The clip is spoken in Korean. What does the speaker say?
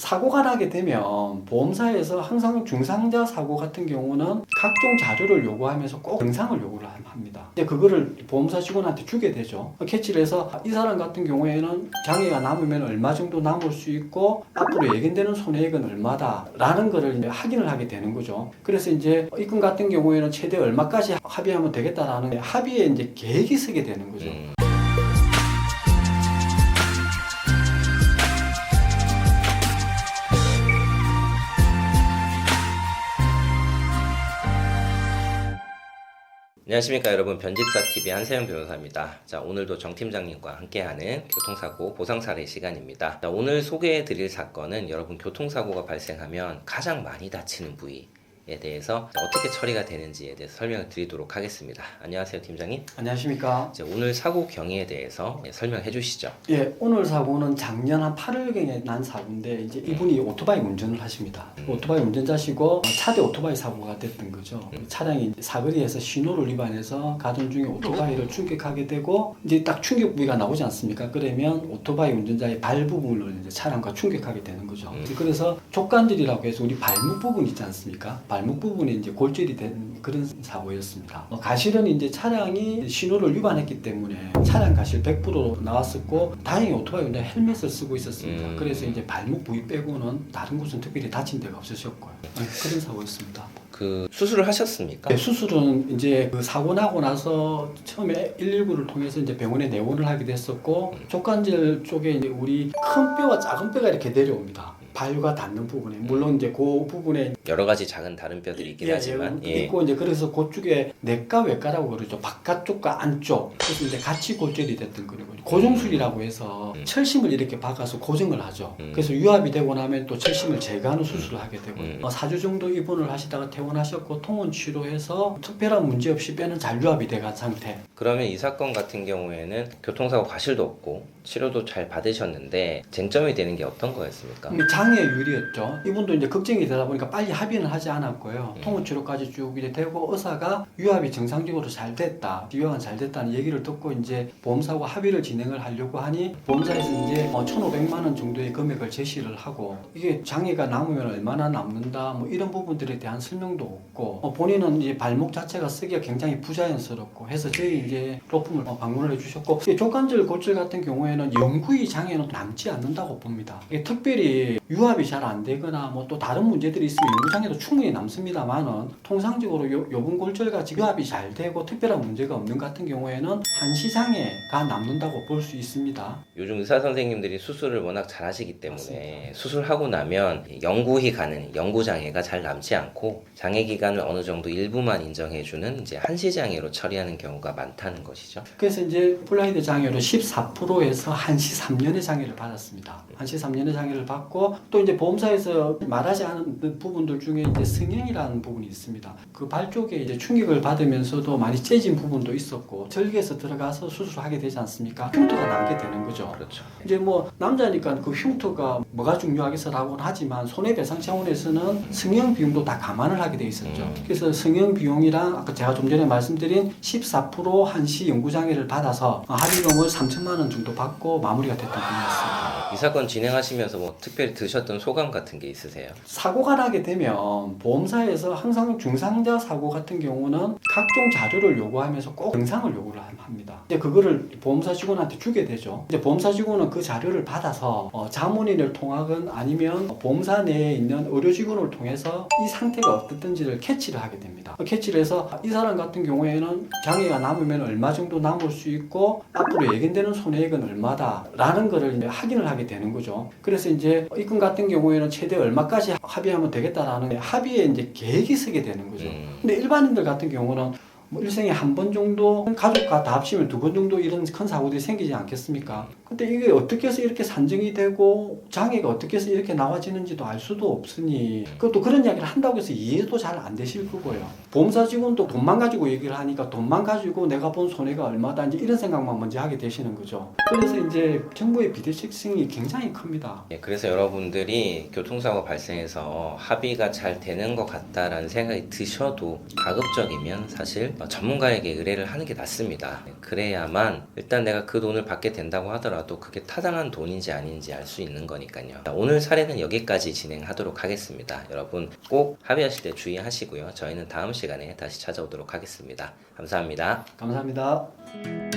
사고가 나게 되면 보험사에서 항상 중상자 사고 같은 경우는 각종 자료를 요구하면서 꼭 영상을 요구를 합니다. 이제 그거를 보험사 직원한테 주게 되죠. 캐치를 해서 이 사람 같은 경우에는 장애가 남으면 얼마 정도 남을 수 있고 앞으로 예견되는 손해액은 얼마다라는 거를 이제 확인을 하게 되는 거죠. 그래서 이제 이 건 같은 경우에는 최대 얼마까지 합의하면 되겠다라는 합의에 이제 계획이 서게 되는 거죠. 안녕하십니까 여러분, 변집사TV 한세영 변호사입니다. 자, 오늘도 정 팀장님과 함께하는 교통사고 보상사례 시간입니다. 자, 오늘 소개해 드릴 사건은 여러분 교통사고가 발생하면 가장 많이 다치는 부위에 대해서 어떻게 처리가 되는지에 대해서 설명을 드리도록 하겠습니다. 안녕하세요 팀장님. 안녕하십니까. 이제 오늘 사고 경위에 대해서 설명해 주시죠. 예, 오늘 사고는 작년 한 8월경에 난 사고인데 이제 이분이 오토바이 운전을 하십니다. 오토바이 운전자시고 차대 오토바이 사고가 됐던 거죠. 차량이 사거리에서 신호를 위반해서 가던 중에 오토바이를 충격하게 되고 이제 딱 충격 부위가 나오지 않습니까? 그러면 오토바이 운전자의 발 부분을 이제 차량과 충격하게 되는 거죠. 그래서 족관절이라고 해서 우리 발목 부분 있지 않습니까? 발목 부분에 이제 골절이 된 그런 사고였습니다. 가실은 이제 차량이 신호를 위반했기 때문에 차량 가실 100% 나왔었고 다행히 오토바이 운전자 헬멧을 쓰고 있었습니다. 그래서 이제 발목 부위 빼고는 다른 곳은 특별히 다친 데가 없으셨고요. 그런 사고였습니다. 그 수술을 하셨습니까? 네, 수술은 이제 그 사고 나고 나서 처음에 119를 통해서 이제 병원에 내원을 하게 됐었고 족관절 쪽에 이제 우리 큰 뼈와 작은 뼈가 이렇게 내려옵니다. 발과 닿는 부분에 물론 이제 그 부분에 여러 가지 작은 다른 뼈들이 있긴 하지만 있고 이제 그래서 그쪽에 내과 외과라고 그러죠. 바깥쪽과 안쪽 그래서 이제 같이 골절이 됐던 거고 고정술이라고 해서 철심을 이렇게 박아서 고정을 하죠. 그래서 유압이 되고 나면 또 철심을 제거하는 수술을 하게 되고 4주 정도 입원을 하시다가 퇴원하셨고 통원 치료해서 특별한 문제 없이 뼈는 잘 유압이 돼간 상태. 그러면 이 사건 같은 경우에는 교통사고 과실도 없고 치료도 잘 받으셨는데 쟁점이 되는 게 어떤 거였습니까? 장애율이었죠. 이분도 이제 걱정이 되다 보니까 빨리 합의는 하지 않았고요. 통원 치료까지 쭉 이제 되고 의사가 유압이 정상적으로 잘 됐다, 유압은 잘 됐다는 얘기를 듣고 이제 보험사하고 합의를 진행을 하려고 하니 보험사에서 이제 1,500만 원 정도의 금액을 제시를 하고 이게 장애가 남으면 얼마나 남는다 뭐 이런 부분들에 대한 설명도 없고 본인은 이제 발목 자체가 쓰기가 굉장히 부자연스럽고 해서 저희 이제 로펌을 방문을 해주셨고 족관절 골절 같은 경우에는 영구히 장애는 남지 않는다고 봅니다. 이게 특별히 유압이 잘 안 되거나 뭐 또 다른 문제들이 있으면 연구장애도 충분히 남습니다만은 통상적으로 요분골절 같이 유압이 잘 되고 특별한 문제가 없는 같은 경우에는 한시장애가 남는다고 볼 수 있습니다. 요즘 의사 선생님들이 수술을 워낙 잘 하시기 때문에 맞습니다. 수술하고 나면 영구히 가는 영구장애가 잘 남지 않고 장애 기간을 어느 정도 일부만 인정해주는 이제 한시장애로 처리하는 경우가 많다는 것이죠. 그래서 이제 플라이드 장애로 14%에서 한시 3년의 장애를 받았습니다. 한시 3년의 장애를 받고 또 이제 보험사에서 말하지 않은 부분들 중에 이제 성형이라는 부분이 있습니다. 그 발 쪽에 이제 충격을 받으면서도 많이 째진 부분도 있었고 절개에서 들어가서 수술을 하게 되지 않습니까? 흉터가 남게 되는 거죠. 그렇죠. 이제 뭐 남자니까 그 흉터가 뭐가 중요하겠어라고는 하지만 손해배상 차원에서는 성형 비용도 다 감안을 하게 돼 있었죠. 그래서 성형 비용이랑 아까 제가 좀 전에 말씀드린 14% 한시 영구장애를 받아서 합의금을 3천만 원 정도 받고 마무리가 됐던 분이었습니다. 이 사건 진행하시면서 뭐 특별히 드셨던 소감 같은 게 있으세요? 사고가 나게 되면 보험사에서 항상 중상자 사고 같은 경우는 각종 자료를 요구하면서 꼭 영상을 요구를 합니다. 이제 그거를 보험사 직원한테 주게 되죠. 이제 보험사 직원은 그 자료를 받아서 자문인을 통하건 아니면 보험사 내에 있는 의료 직원을 통해서 이 상태가 어떻든지를 캐치를 하게 됩니다. 캐치를 해서 이 사람 같은 경우에는 장애가 남으면 얼마 정도 남을 수 있고 앞으로 예견되는 손해액은 얼마다라는 거를 이제 확인을 하게 되는 거죠. 그래서 이제 이 건 같은 경우에는 최대 얼마까지 합의하면 되겠다라는 합의에 이제 계획이 서게 되는 거죠. 근데 일반인들 같은 경우는 뭐 일생에 한 번 정도 가족과 다 합치면 2번 정도 이런 큰 사고들이 생기지 않겠습니까? 근데 이게 어떻게 해서 이렇게 산정이 되고 장애가 어떻게 해서 이렇게 나와지는지도 알 수도 없으니 그것도 그런 이야기를 한다고 해서 이해도 잘 안 되실 거고요. 보험사 직원도 돈만 가지고 얘기를 하니까 돈만 가지고 내가 본 손해가 얼마다 이제 이런 생각만 먼저 하게 되시는 거죠. 그래서 이제 정부의 비대칭성이 굉장히 큽니다. 예, 그래서 여러분들이 교통사고 발생해서 합의가 잘 되는 것 같다라는 생각이 드셔도 가급적이면 사실 전문가에게 의뢰를 하는 게 낫습니다. 그래야만 일단 내가 그 돈을 받게 된다고 하더라도 그게 타당한 돈인지 아닌지 알 수 있는 거니까요. 자, 오늘 사례는 여기까지 진행하도록 하겠습니다. 여러분 꼭 합의하실 때 주의하시고요. 저희는 다음 시간에 다시 찾아오도록 하겠습니다. 감사합니다. 감사합니다.